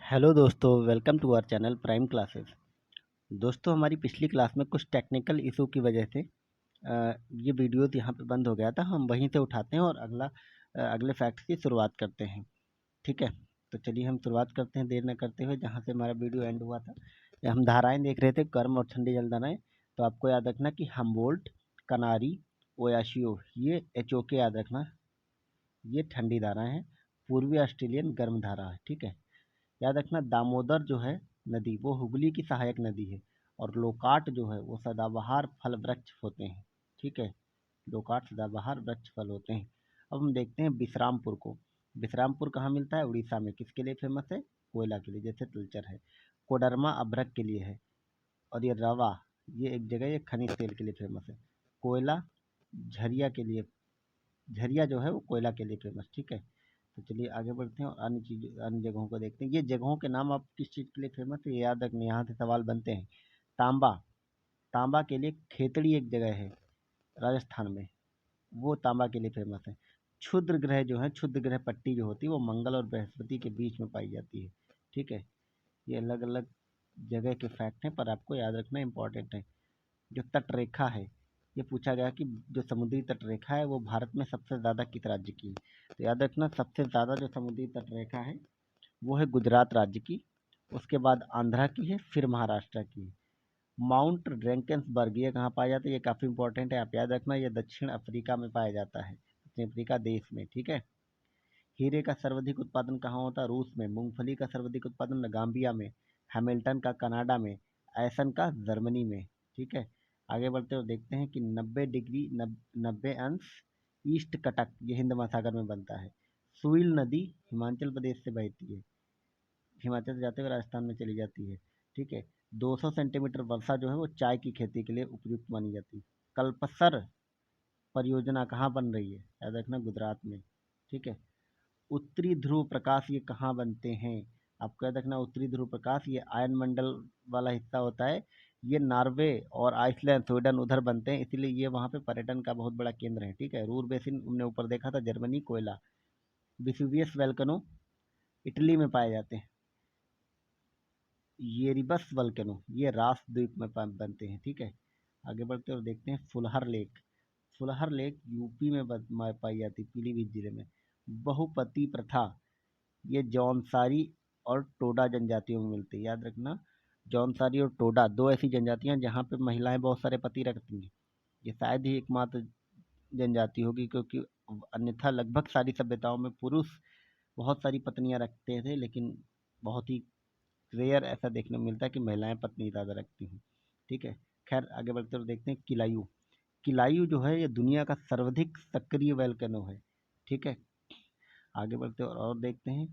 Hello दोस्तों, welcome to our channel prime classes. दोस्तों, हमारी पिछली क्लास में कुछ टेक्निकल इशू की वजह से ये वीडियो यहाँ पे बंद हो गया था। हम वहीं से उठाते हैं और अगले फैक्ट की शुरुआत करते हैं। ठीक है, तो चलिए हम शुरुआत करते हैं देर न करते हुए जहाँ से हमारा वीडियो एंड हुआ था। हम धाराएं देख रहे थे, गर्म और ठंडी जल धाराएं। तो आपको याद रखना कि हम्बोल्ट, कनारी, ओयाशियो, ये एचओके याद रखना, ये ठंडी धाराएं हैं। पूर्वी ऑस्ट्रेलियन गर्म धारा है। ठीक है, याद रखना दामोदर जो है नदी वो हुगली की सहायक नदी है। और लोकाट जो है वो सदाबहार फल वृक्ष होते हैं। ठीक है, लोकाट सदाबहार वृक्ष फल होते हैं। अब हम देखते हैं विश्रामपुर को। विश्रामपुर कहाँ मिलता है? उड़ीसा में। किसके लिए फेमस है? कोयला के लिए, जैसे तलचर है। कोडरमा अभ्रक के लिए है। और ये रवा, ये एक जगह ये खनिज तेल के लिए फेमस है। कोयला झरिया के लिए, झरिया जो है वो कोयला के लिए फेमस। ठीक है, तो चलिए आगे बढ़ते हैं और अन्य जगहों को देखते हैं। ये जगहों के नाम आप किस चीज़ के लिए फेमस है ये याद रखना, यहाँ से सवाल बनते हैं। तांबा, तांबा के लिए खेतड़ी एक जगह है राजस्थान में, वो तांबा के लिए फेमस है। क्षुद्र ग्रह जो है, क्षुद्र ग्रह पट्टी जो होती है वो मंगल और बृहस्पति के बीच में पाई जाती है। ठीक है, ये अलग अलग जगह के फैक्ट हैं पर आपको याद रखना इंपॉर्टेंट है। जो तट रेखा है, ये पूछा गया कि जो समुद्री तट रेखा है वो भारत में सबसे ज़्यादा किस राज्य की है? तो याद रखना सबसे ज़्यादा जो समुद्री तट रेखा है वो है गुजरात राज्य की। उसके बाद आंध्रा की है, फिर महाराष्ट्र की है। माउंट रैंकिन्सबर्ग ये कहाँ पाया जाता है? ये काफ़ी इंपॉर्टेंट है, आप याद रखना। ये दक्षिण अफ्रीका में पाया जाता है, दक्षिण अफ्रीका देश में। ठीक है, हीरे का सर्वाधिक उत्पादन कहाँ होता है? रूस में। मूंगफली का सर्वाधिक उत्पादन गाम्बिया में। हैमिल्टन का कनाडा में। एसन का जर्मनी में। ठीक है, आगे बढ़ते हुए देखते हैं कि 90 डिग्री 90 अंश ईस्ट कटक ये हिंद महासागर में बनता है। सुइल नदी हिमाचल प्रदेश से बहती है, हिमाचल से जाते हुए राजस्थान में चली जाती है। ठीक है, 200 सेंटीमीटर वर्षा जो है वो चाय की खेती के लिए उपयुक्त मानी जाती है। कल्पसर परियोजना कहाँ बन रही है? याद रखना गुजरात में। ठीक है, उत्तरी ध्रुव प्रकाश ये कहाँ बनते हैं? आपको याद रखना उत्तरी ध्रुव प्रकाश ये आयन मंडल वाला हिस्सा होता है। ये नॉर्वे और आइसलैंड, स्वीडन उधर बनते हैं, इसीलिए ये वहाँ पे पर्यटन का बहुत बड़ा केंद्र है। ठीक है, रूर बेसिन हमने ऊपर देखा था, जर्मनी। कोयला विसुवियस वोल्केनो इटली में पाए जाते हैं। येरिबस वोल्केनो ये रास द्वीप में बनते हैं। ठीक है, आगे बढ़ते और देखते हैं Phulhar lake. Phulhar lake UP में पाई जाती है, पीलीभीत जिले में। बहुपति प्रथा ये जौनसारी और टोडा जनजातियों में मिलती है। याद रखना, जौनसारी और टोडा दो ऐसी जनजातियां हैं जहाँ पे महिलाएं बहुत सारे पति रखती हैं। ये शायद ही एकमात्र जनजाति होगी, क्योंकि अन्यथा लगभग सारी सभ्यताओं में पुरुष बहुत सारी पत्नियां रखते थे, लेकिन बहुत ही रेयर ऐसा देखने को मिलता है कि महिलाएं पत्नी ज़्यादा रखती हैं। ठीक है, खैर आगे बढ़ते हुए देखते हैं किलायू। किलायू जो है ये दुनिया का सर्वाधिक सक्रिय वोल्केनो है। ठीक है, आगे बढ़ते और देखते हैं।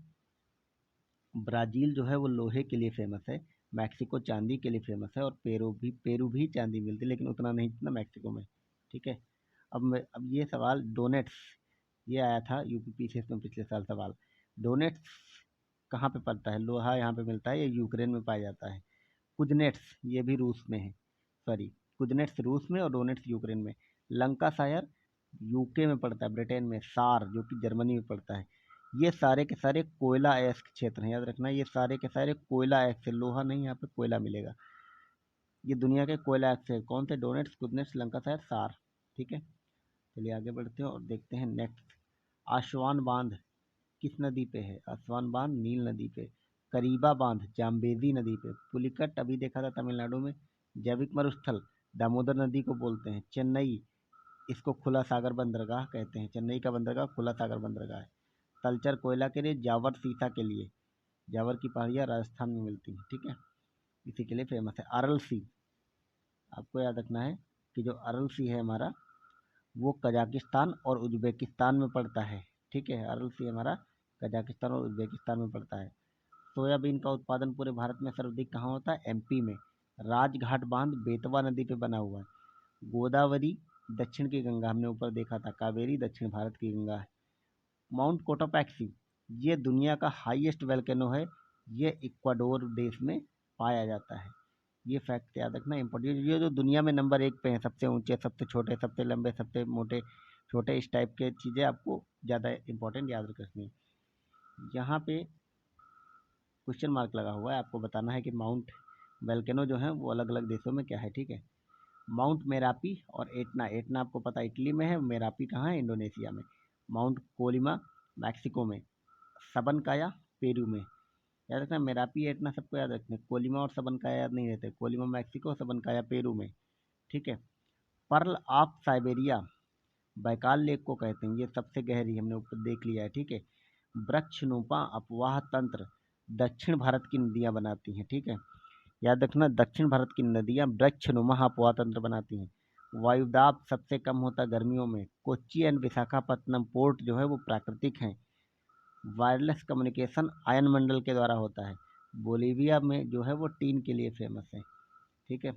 ब्राज़ील जो है वो लोहे के लिए फेमस है। मैक्सिको चांदी के लिए फेमस है। और पेरू भी चांदी मिलती है, लेकिन उतना नहीं जितना मैक्सिको में। ठीक है, अब ये सवाल डोनेट्स ये आया था यूपी पीसीएस में पिछले साल सवाल। डोनेट्स कहाँ पे पड़ता है? लोहा यहाँ पे मिलता है, ये यूक्रेन में पाया जाता है। कुजनेट्स ये भी रूस में है, सॉरी, कुजनेट्स रूस में और डोनेट्स यूक्रेन में। लंकाशायर यूके में पड़ता है, ब्रिटेन में। सार जो कि जर्मनी में पड़ता है। ये सारे के सारे कोयला अयस्क क्षेत्र हैं, याद रखना ये सारे के सारे कोयला अयस्क है, लोहा नहीं, यहाँ पे कोयला मिलेगा। ये दुनिया के कोयला अयस्क है। कौन से? डोनेट्स, कुदनेट्स, लंकाशायर, सार। ठीक है, चलिए आगे बढ़ते हैं और देखते हैं नेक्स्ट। आसवान बांध किस नदी पे है? आसवान बांध नील नदी पे। करीबा बांध जाम्बेजी नदी पे। पुलिकट अभी देखा था तमिलनाडु में। जैविक मरुस्थल दामोदर नदी को बोलते हैं। चेन्नई इसको खुला सागर बंदरगाह कहते हैं, चेन्नई का बंदरगाह खुला सागर बंदरगाह है। तलचर कोयला के लिए, जावर सीसा के लिए। जावर की पहाड़ियाँ राजस्थान में मिलती हैं। ठीक है, इसी के लिए फेमस है। अरल सी आपको याद रखना है कि जो अरल सी है हमारा वो कजाकिस्तान और उज्बेकिस्तान में पड़ता है। ठीक है, अरल सी हमारा कजाकिस्तान और उज्बेकिस्तान में पड़ता है। सोयाबीन का उत्पादन पूरे भारत में सर्वाधिक कहाँ होता है? एमपी में। राजघाट बांध बेतवा नदी पे बना हुआ है। गोदावरी दक्षिण की गंगा हमने ऊपर देखा था, कावेरी दक्षिण भारत की गंगा है। माउंट कोटोपैक्सी ये दुनिया का हाईएस्ट वोल्केनो है, ये इक्वाडोर देश में पाया जाता है। ये फैक्ट याद रखना इम्पोर्टेंट। ये जो दुनिया में नंबर 1 पे हैं, सबसे ऊंचे, सबसे छोटे, सबसे लंबे, सबसे मोटे, छोटे, इस टाइप के चीज़ें आपको ज़्यादा इंपॉर्टेंट याद रखनी है। यहाँ पे क्वेश्चन मार्क लगा हुआ है, आपको बताना है कि माउंट वेल्केनो जो है वो अलग अलग देशों में क्या है। ठीक है, माउंट मेरापी और एटना, एटना आपको पता है इटली में है, मेरापी कहाँ है, इंडोनेशिया में। माउंट कोलिमा मैक्सिको में, सबनकाया पेरू में। याद रखना, मेरापी एटना सबको याद रखना, कोलिमा और सबनकाया याद नहीं रहते, कोलिमा मैक्सिको, सबनकाया पेरू में। ठीक है, pearl of Siberia Baikal lake को कहते हैं, ये सबसे गहरी हमने ऊपर देख लिया है। ठीक है, वृक्षनुमा अपवाह तंत्र दक्षिण भारत की नदियाँ बनाती हैं। ठीक है, याद रखना, दक्षिण भारत की नदियाँ वृक्षनुमा अपवाह तंत्र बनाती हैं। वायुदाब सबसे कम होता है गर्मियों में। कोच्चि एंड विशाखापत्तनम पोर्ट जो है वो प्राकृतिक हैं। वायरलेस कम्युनिकेशन आयन मंडल के द्वारा होता है। बोलीविया में जो है वो टीन के लिए फेमस है। ठीक है,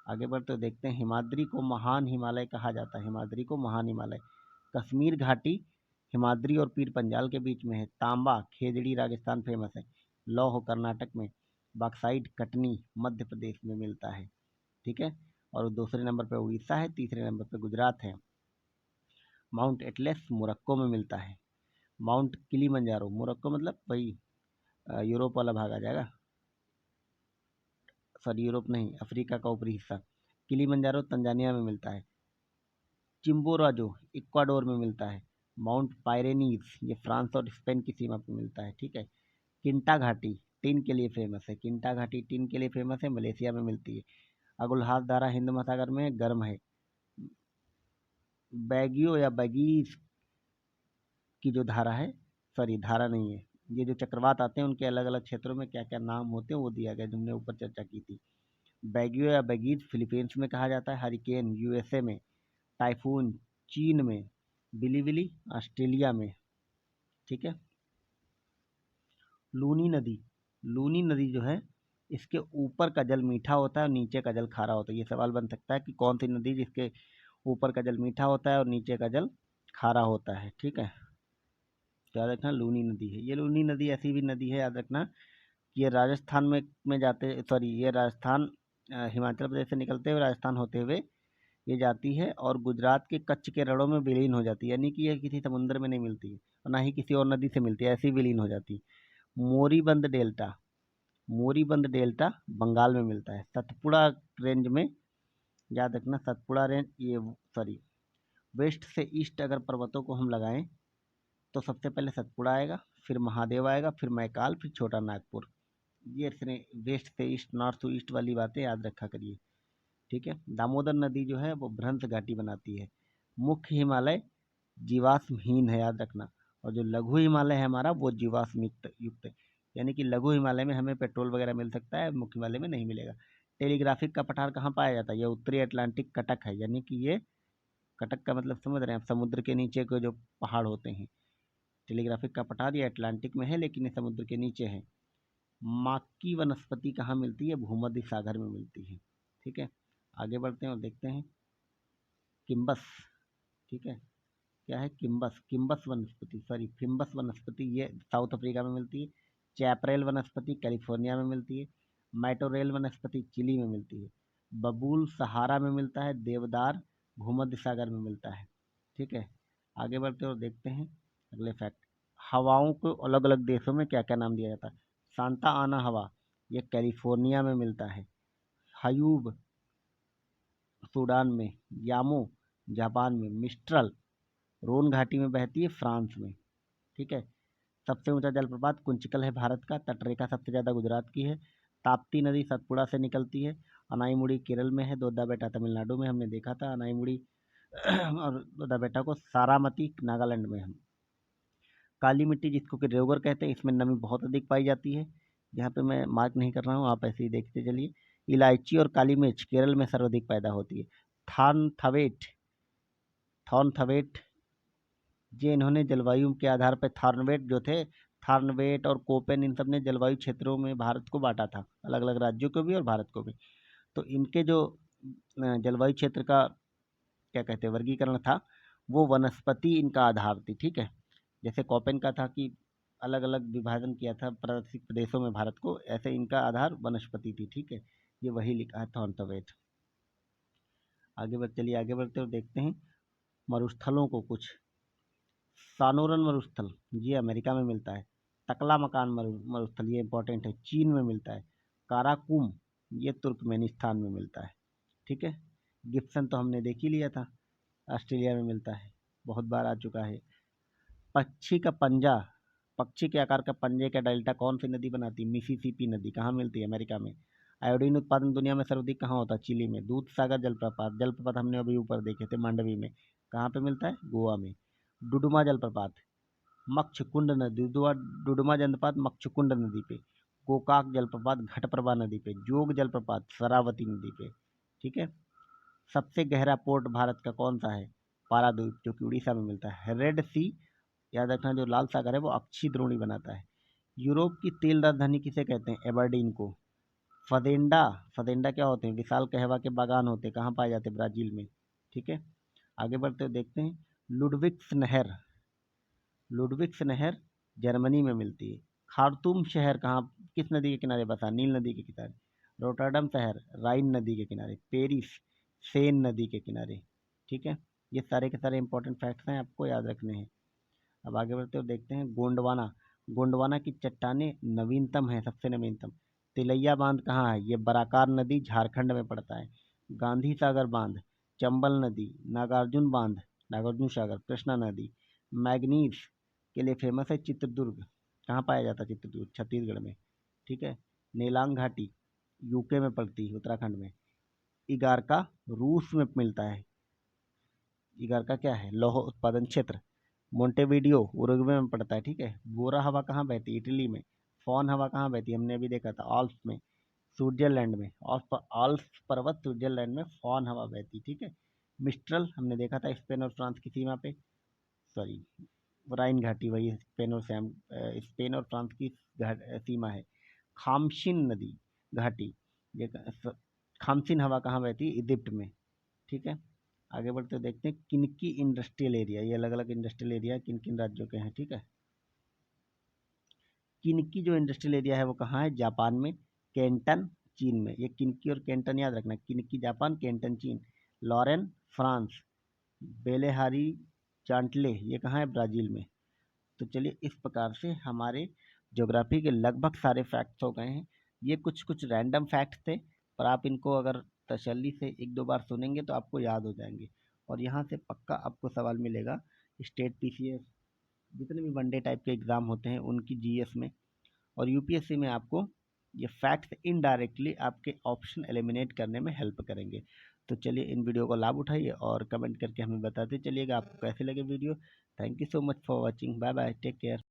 आगे बढ़ते तो देखते हैं, हिमाद्री को महान हिमालय कहा जाता है, हिमाद्री को महान हिमालय। कश्मीर घाटी हिमाद्री और पीर पंजाल के बीच में है। तांबा खेजड़ी राजस्थान फेमस है। लौह कर्नाटक में। बॉक्साइट कटनी मध्य प्रदेश में मिलता है। ठीक है, और दूसरे नंबर पर उड़ीसा है, तीसरे नंबर पर गुजरात है। माउंट एटलस मोरक्को में मिलता है। माउंट किलीमंजारो, मोरक्को मतलब वही यूरोप वाला भाग आ जाएगा, सॉरी यूरोप नहीं, अफ्रीका का ऊपरी हिस्सा। किलीमंजारो तंजानिया में मिलता है। चिम्बोराजो इक्वाडोर में मिलता है। माउंट पायरेनीज ये फ्रांस और स्पेन की सीमा पर मिलता है। ठीक है, किंटा घाटी टिन के लिए फेमस है, किंटा घाटी टिन के लिए फेमस है, मलेशिया में मिलती है। अगुलहास धारा हिंद महासागर में गर्म है। बैगियो या बैगीज की जो धारा है, सॉरी धारा नहीं है, ये जो चक्रवात आते हैं उनके अलग अलग क्षेत्रों में क्या क्या नाम होते हैं वो दिया गया, जो हमने ऊपर चर्चा की थी। बैगियो या बैगीज फिलीपींस में कहा जाता है। हरिकेन यूएसए में। टाइफून चीन में। बिलीबिली ऑस्ट्रेलिया में। ठीक है, लूनी नदी, लूनी नदी जो है इसके ऊपर का जल मीठा होता है और नीचे का जल खारा होता है। ये सवाल बन सकता है कि कौन सी नदी जिसके ऊपर का जल मीठा होता है और नीचे का जल खारा होता है। ठीक है, तो याद रखना लूनी नदी है। ये लूनी नदी ऐसी भी नदी है, याद रखना, कि ये राजस्थान में जाते, सॉरी ये राजस्थान हिमाचल प्रदेश से निकलते हुए राजस्थान होते हुए ये जाती है और गुजरात के कच्छ के रणों में विलीन हो जाती है, यानी कि ये किसी समुद्र में नहीं मिलती है और ना ही किसी और नदी से मिलती है, ऐसी विलीन हो जाती है। मोरीबंद डेल्टा, मोरीबंद डेल्टा बंगाल में मिलता है। सतपुड़ा रेंज में, याद रखना सतपुड़ा रेंज, ये सॉरी वेस्ट से ईस्ट अगर पर्वतों को हम लगाएं तो सबसे पहले सतपुड़ा आएगा, फिर महादेव आएगा, फिर मैकाल, फिर छोटा नागपुर। ये वेस्ट से ईस्ट, नॉर्थ टू ईस्ट वाली बातें याद रखा करिए। ठीक है, दामोदर नदी जो है वो भ्रंश घाटी बनाती है। मुख्य हिमालय जीवाश्महीन है, याद रखना, और जो लघु हिमालय है हमारा वो जीवाश्म युक्त युक्त है, यानी कि लघु हिमालय में हमें पेट्रोल वगैरह मिल सकता है, मुख्य हिमालय में नहीं मिलेगा। टेलीग्राफिक का पठार कहाँ पाया जाता है, ये उत्तरी अटलांटिक कटक है, यानी कि ये कटक का मतलब समझ रहे हैं आप, समुद्र के नीचे के जो पहाड़ होते हैं। टेलीग्राफिक का पठार ये अटलांटिक में है लेकिन ये समुद्र के नीचे है। माकी वनस्पति कहाँ मिलती है, भूमध्य सागर में मिलती है। ठीक है, आगे बढ़ते हैं और देखते हैं किम्बस। ठीक है, क्या है किम्बस, किम्बस वनस्पति, सॉरी फिम्बस वनस्पति, ये साउथ अफ्रीका में मिलती है। चैपरेल वनस्पति कैलिफोर्निया में मिलती है। माइटोरेल वनस्पति चिली में मिलती है। बबूल सहारा में मिलता है। देवदार भूमध्य सागर में मिलता है। ठीक है, आगे बढ़ते और देखते हैं अगले फैक्ट। हवाओं को अलग अलग देशों में क्या क्या नाम दिया जाता है। सांता आना हवा, ये कैलिफोर्निया में मिलता है। हयूब सूडान में। यामो जापान में। मिस्ट्रल रोन घाटी में बहती है, फ्रांस में। ठीक है, सबसे ऊंचा जलप्रपात कुंचिकल है भारत का। तटरेखा सबसे ज़्यादा गुजरात की है। ताप्ती नदी सतपुड़ा से निकलती है। अनाईमुड़ी केरल में है। दोदा बेटा तमिलनाडु में, हमने देखा था अनाईमुड़ी और दोदा बेटा को। सारामती नागालैंड में है। काली मिट्टी जिसको कि रेवगर कहते हैं, इसमें नमी बहुत अधिक पाई जाती है। यहाँ पे मैं मार्क नहीं कर रहा हूँ, आप ऐसे ही देखते चलिए। इलायची और काली मिर्च केरल में सर्वाधिक पैदा होती है। थानथवेट, थॉर्नथवेट, ये इन्होंने जलवायु के आधार पर, थार्नवेट जो थे, थार्नवेट और कोपेन, इन सब ने जलवायु क्षेत्रों में भारत को बांटा था, अलग अलग राज्यों को भी और भारत को भी। तो इनके जो जलवायु क्षेत्र का क्या कहते हैं वर्गीकरण था, वो वनस्पति इनका आधार थी। ठीक है, जैसे कोपेन का था कि अलग अलग विभाजन किया था प्रादेशिक प्रदेशों में भारत को, ऐसे इनका आधार वनस्पति थी। ठीक है, ये वही लिखा है थॉर्नथवेट। आगे बढ़ चलिए, आगे बढ़ते और देखते हैं मरुस्थलों को कुछ। सानोरन मरुस्थल, ये अमेरिका में मिलता है। तकला मकान मरुस्थल, ये इंपॉर्टेंट है, चीन में मिलता है। काराकुम, ये तुर्कमेनिस्तान में मिलता है। ठीक है। गिब्सन तो हमने देख ही लिया था, ऑस्ट्रेलिया में मिलता है, बहुत बार आ चुका है। पक्षी का पंजा, पक्षी के आकार का पंजे का डेल्टा कौन सी नदी बनाती है? मिसिसिपी नदी। कहाँ मिलती है? अमेरिका में। आयोडीन उत्पादन दुनिया में सर्वाधिक कहाँ होता है? चिली में। दूध सागर जलप्रपात, जलप्रपात हमने अभी ऊपर देखे थे मांडवी में, कहाँ पे मिलता है? गोवा में। डुडुमा जलप्रपात, मच्छकुंड नदी, डुडुमा जलप्रपात मच्छकुंड नदी पे। गोकाक जलप्रपात घटप्रभा नदी पे। जोग जलप्रपात शरावती नदी पे। ठीक है। सबसे गहरा पोर्ट भारत का कौन सा है? पारादीप, जो कि उड़ीसा में मिलता है। रेड सी, याद रखना, जो लाल सागर है वो अक्षी द्रोणी बनाता है। यूरोप की तेल राजधानी किसे कहते हैं? एबरडीन को। फदेंडा, फदेंडा क्या होते हैं? विशाल कहवा के बागान होते हैं, कहाँ पाए जाते हैं? ब्राजील में। ठीक है। आगे बढ़ते हुए देखते हैं, लुडविग्स नहर, लुडविग्स नहर जर्मनी में मिलती है। खार्तूम शहर कहाँ, किस नदी के किनारे बसा? नील नदी के किनारे। रोटरडम शहर राइन नदी के किनारे। पेरिस सेन नदी के किनारे। ठीक है। ये सारे के सारे इंपॉर्टेंट फैक्ट्स हैं, आपको याद रखने हैं। अब आगे बढ़ते हुए देखते हैं, गोंडवाना, गोंडवाना की चट्टानें नवीनतम है, सबसे नवीनतम। तिलैया बांध कहाँ है? ये बराकार नदी झारखंड में पड़ता है। गांधी सागर बांध, चंबल नदी। नागार्जुन बांध, नागार्जुन सागर कृष्णा नदी। मैग्नीज के लिए फेमस है चित्रदुर्ग, कहाँ पाया जाता है? चित्रदुर्ग छत्तीसगढ़ में। ठीक है। नेलांग घाटी यूके में पड़ती है, उत्तराखंड में। इगारका रूस में मिलता है। इगारका क्या है? लौह उत्पादन क्षेत्र। मोंटेवीडियो उरुग्वे में पड़ता है। ठीक है। बोरा हवा कहाँ बहती है? इटली में। फॉन हवा कहाँ बहती है? हमने अभी देखा था, आल्प्स में, स्विट्जरलैंड में। आल्प्स पर्वत स्विट्जरलैंड में फॉन हवा बहती। ठीक है। मिस्ट्रल हमने देखा था स्पेन और फ्रांस की सीमा पे, सॉरी, राइन घाटी, वही स्पेन और फ्रांस की सीमा है। खामशिन नदी घाटी, ये खामसिन हवा कहाँ बहती है? इजिप्ट में। ठीक है। आगे बढ़ते देखते हैं, किनकी इंडस्ट्रियल एरिया, ये अलग अलग इंडस्ट्रियल एरिया किन किन राज्यों के हैं। ठीक है। किनकी जो इंडस्ट्रियल एरिया है वो कहाँ है? जापान में। केंटन चीन में। ये किनकी और केंटन याद रखना, किनकी जापान, केंटन चीन। Lauren France. बेलेहारी चांटले, ये कहाँ है? ब्राज़ील में। तो चलिए, इस प्रकार से हमारे ज्योग्राफी के लगभग सारे फैक्ट्स हो गए हैं। ये कुछ कुछ रैंडम फैक्ट्स थे, पर आप इनको अगर तसल्ली से एक दो बार सुनेंगे तो आपको याद हो जाएंगे, और यहाँ से पक्का आपको सवाल मिलेगा। स्टेट पीसीएस, जितने भी वनडे टाइप के एग्ज़ाम होते हैं उनकी जीएस में और यूपीएससी में आपको ये फैक्ट्स इनडायरेक्टली आपके ऑप्शन एलिमिनेट करने में हेल्प करेंगे। तो चलिए, इन वीडियो का लाभ उठाइए और कमेंट करके हमें बताते चलिएगा आपको कैसे लगे video. Thank you so much for watching. Bye bye, take care.